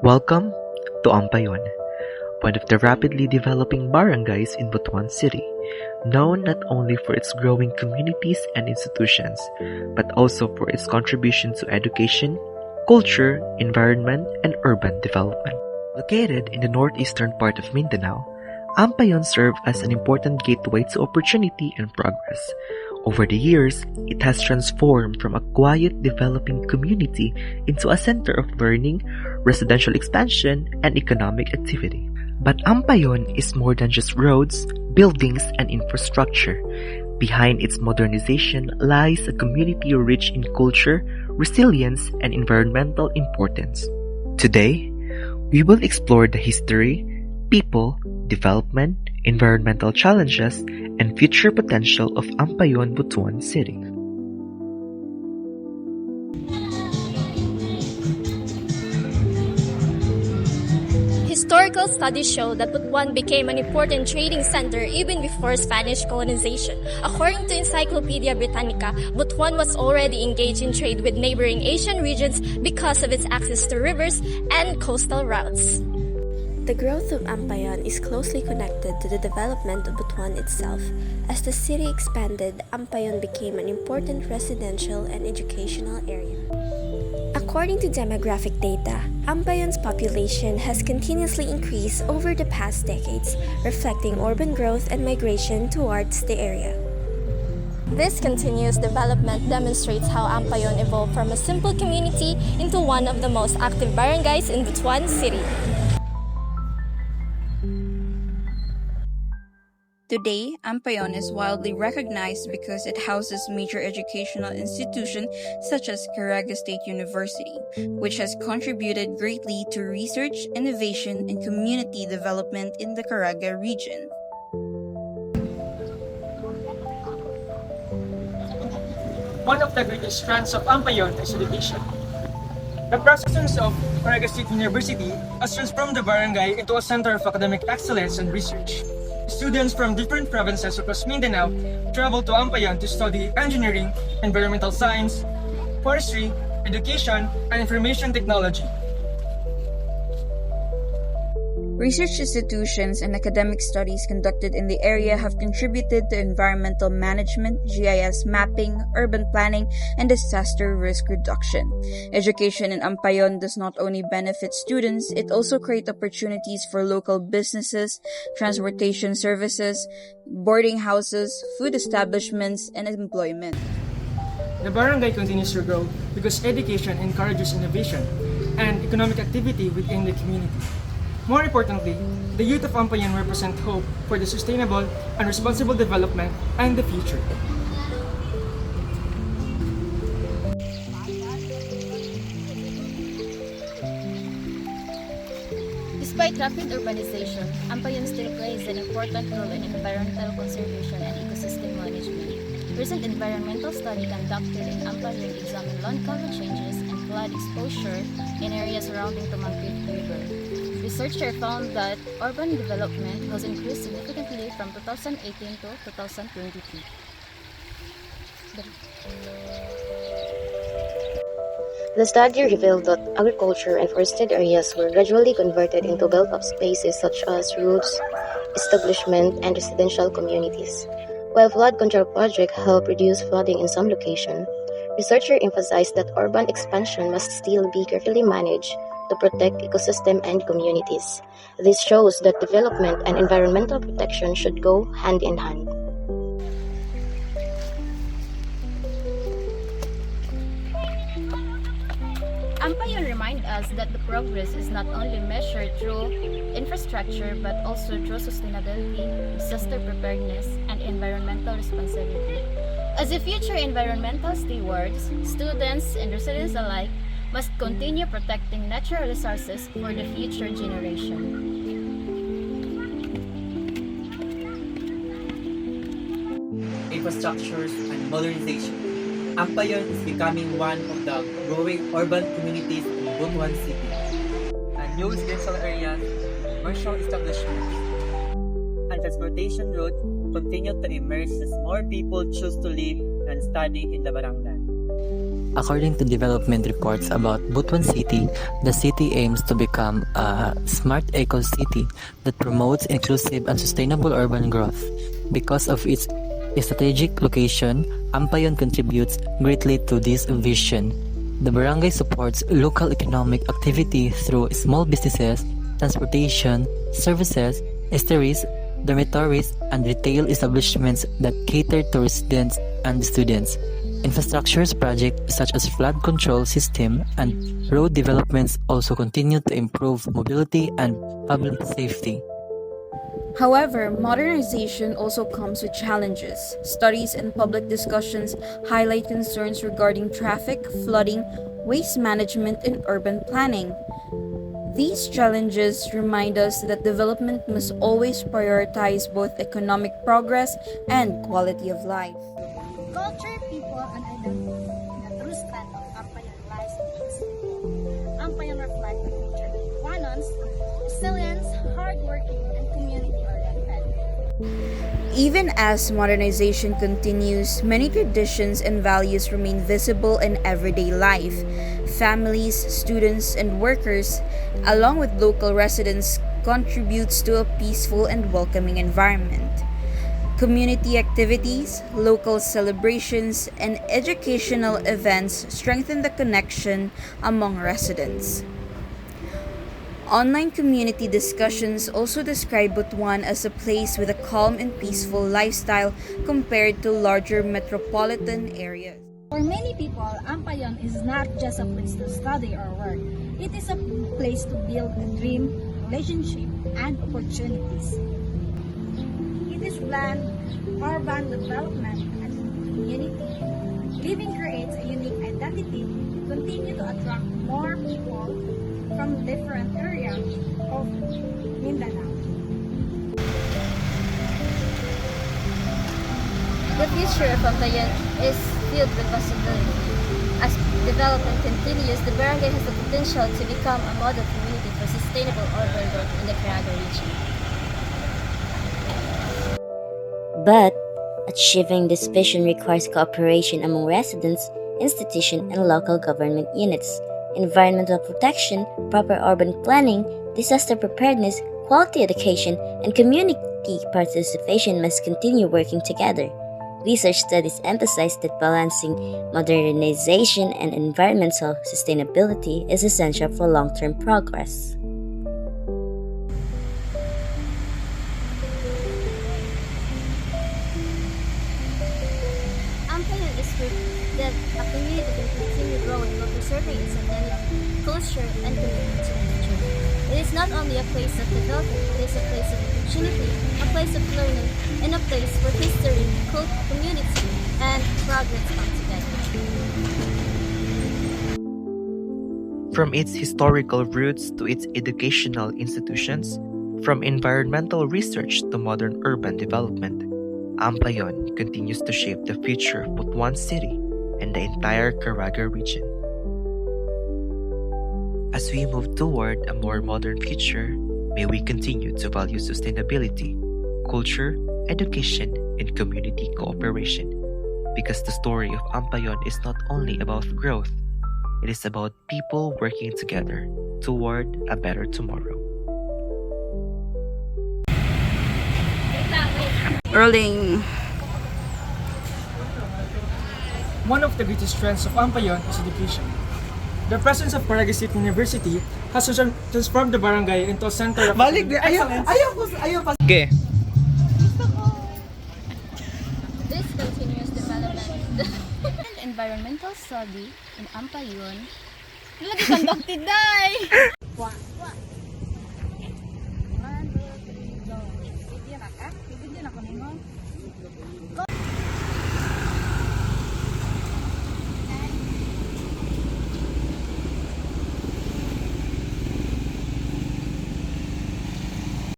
Welcome to Ampayon, one of the rapidly developing barangays in Butuan City, known not only for its growing communities and institutions, but also for its contribution to education, culture, environment, and urban development. Located in the northeastern part of Mindanao, Ampayon served as an important gateway to opportunity and progress. Over the years, it has transformed from a quiet, developing community into a center of learning, residential expansion, and economic activity. But Ampayon is more than just roads, buildings, and infrastructure. Behind its modernization lies a community rich in culture, resilience, and environmental importance. Today, we will explore the history, people, development, environmental challenges, and future potential of Ampayon, Butuan City. Historical studies show that Butuan became an important trading center even before Spanish colonization. According to Encyclopedia Britannica, Butuan was already engaged in trade with neighboring Asian regions because of its access to rivers and coastal routes. The growth of Ampayon is closely connected to the development of Butuan itself. As the city expanded, Ampayon became an important residential and educational area. According to demographic data, Ampayon's population has continuously increased over the past decades, reflecting urban growth and migration towards the area. This continuous development demonstrates how Ampayon evolved from a simple community into one of the most active barangays in Butuan City. Today, Ampayon is widely recognized because it houses major educational institutions such as Caraga State University, which has contributed greatly to research, innovation, and community development in the Caraga region. One of the greatest strengths of Ampayon is education. The presence of Caraga State University has transformed the barangay into a center of academic excellence and research. Students from different provinces across Mindanao travel to Ampayon to study engineering, environmental science, forestry, education, and information technology. Research institutions and academic studies conducted in the area have contributed to environmental management, GIS mapping, urban planning, and disaster risk reduction. Education in Ampayon does not only benefit students, it also creates opportunities for local businesses, transportation services, boarding houses, food establishments, and employment. The barangay continues to grow because education encourages innovation and economic activity within the community. More importantly, the youth of Ampayon represent hope for the sustainable and responsible development and the future. Despite rapid urbanization, Ampayon still plays an important role in environmental conservation and ecosystem management. Recent environmental study conducted in Ampayon examined land cover changes and flood exposure in areas surrounding Tumangkit River. Researchers found that urban development has increased significantly from 2018 to 2022. The study revealed that agriculture and forested areas were gradually converted into built-up spaces such as roads, establishment, and residential communities. While flood control projects help reduce flooding in some locations, researchers emphasized that urban expansion must still be carefully managed to protect ecosystem and communities. This shows that development and environmental protection should go hand in hand. Ampayon reminds us that the progress is not only measured through infrastructure but also through sustainability, disaster preparedness, and environmental responsibility. As a future environmental stewards, students and residents alike must continue protecting natural resources for the future generation. Infrastructures and modernization. Ampayon is becoming one of the growing urban communities in Butuan City. And new residential areas, commercial establishments, and transportation routes continue to emerge as more people choose to live and study in the barangay. According to development reports about Butuan City, the city aims to become a smart eco-city that promotes inclusive and sustainable urban growth. Because of its strategic location, Ampayon contributes greatly to this vision. The barangay supports local economic activity through small businesses, transportation, services, eateries, dormitories, and retail establishments that cater to residents and students. Infrastructure projects such as flood control system and road developments also continue to improve mobility and public safety. However, modernization also comes with challenges. Studies and public discussions highlight concerns regarding traffic, flooding, waste management, and urban planning. These challenges remind us that development must always prioritize both economic progress and quality of life. Culture, people, and identity. The true strength of Ampayon lies in its people. Ampayon reflects the culture of Guanons, resilience, hardworking, and community-oriented. Even as modernization continues, many traditions and values remain visible in everyday life. Families, students, and workers, along with local residents, contributes to a peaceful and welcoming environment. Community activities, local celebrations, and educational events strengthen the connection among residents. Online community discussions also describe Butuan as a place with a calm and peaceful lifestyle compared to larger metropolitan areas. For many people, Ampayon is not just a place to study or work. It is a place to build a dream, relationship, and opportunities. It is blend urban development and community. Living creates a unique identity to continue to attract more people from different areas of Mindanao. The future of Ampayon is filled with possibility. As development continues, the barangay has the potential to become a model community for sustainable urban growth in the Caraga region. But achieving this vision requires cooperation among residents, institutions, and local government units. Environmental protection, proper urban planning, disaster preparedness, quality education, and community participation must continue working together. Research studies emphasize that balancing modernization and environmental sustainability is essential for long-term progress. Ampayon is proof that a community can continue growing while preserving its identity, culture, and commitment to the future. It is not only a place of development, it is a place of opportunity, a place of learning, and a place where history, culture, community, and progress come together. From its historical roots to its educational institutions, from environmental research to modern urban development, Ampayon continues to shape the future of Butuan City and the entire Caraga region. As we move toward a more modern future, may we continue to value sustainability, culture, education, and community cooperation. Because the story of Ampayon is not only about growth, it is about people working together toward a better tomorrow. Earling. One of the greatest strengths of Ampayon is education. The presence of Caraga State University has transformed the barangay into a center of excellence. Okay. This continuous development and environmental study in Ampayon conducted